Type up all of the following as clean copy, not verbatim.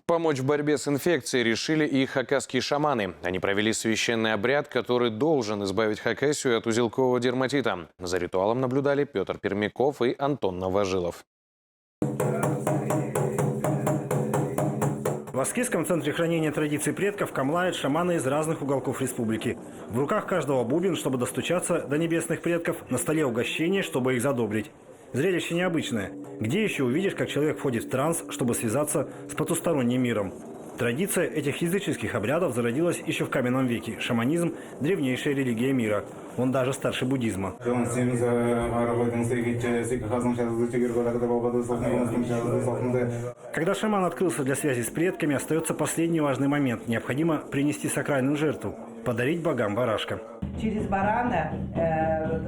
Помочь в борьбе с инфекцией решили и хакасские шаманы. Они провели священный обряд, который должен избавить Хакасию от узелкового дерматита. За ритуалом наблюдали Петр Пермяков и Антон Новожилов. В Аскизском центре хранения традиций предков камлают шаманы из разных уголков республики. В руках каждого бубен, чтобы достучаться до небесных предков, на столе угощение, чтобы их задобрить. Зрелище необычное. Где еще увидишь, как человек входит в транс, чтобы связаться с потусторонним миром? Традиция этих языческих обрядов зародилась еще в каменном веке. Шаманизм – древнейшая религия мира. Он даже старше буддизма. Когда шаман открылся для связи с предками, остается последний важный момент. Необходимо принести сакральную жертву – подарить богам барашка. Через барана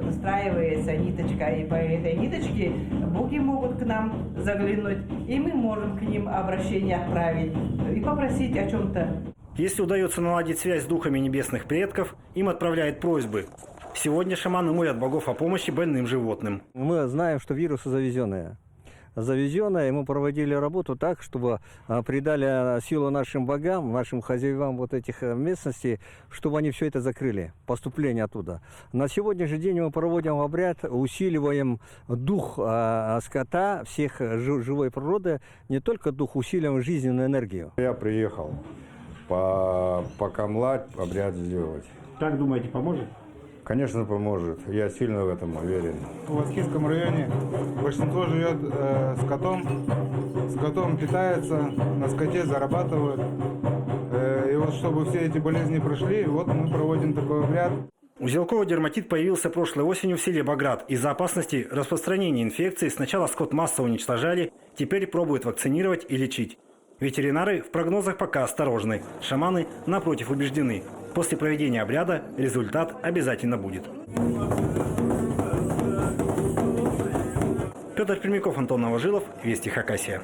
выстраивается ниточка, и по этой ниточке боги могут к нам заглянуть, и мы можем к ним обращение отправить и попросить о чем-то. Если удается наладить связь с духами небесных предков, им отправляют просьбы. Сегодня шаманы молят богов о помощи больным животным. Мы знаем, что вирусы завезенные. И мы проводили работу так, чтобы придали силу нашим богам, нашим хозяевам вот этих местностей, чтобы они все это закрыли, поступление оттуда. На сегодняшний день мы проводим обряд, усиливаем дух скота, всех живой природы, не только дух, усиливаем жизненную энергию. Я приехал покамлать, обряд сделать. Как думаете, поможет? Конечно, поможет. Я сильно в этом уверен. В Аскизском районе большинство живет с котом питается, на скоте зарабатывают. И вот чтобы все эти болезни прошли, вот мы проводим такой обряд. Узелковый дерматит появился прошлой осенью в селе Баграт. Из-за опасности распространения инфекции сначала скот массово уничтожали, теперь пробуют вакцинировать и лечить. Ветеринары в прогнозах пока осторожны. Шаманы, напротив, убеждены. После проведения обряда результат обязательно будет. Петр Пермяков, Антон Новожилов, Вести Хакасия.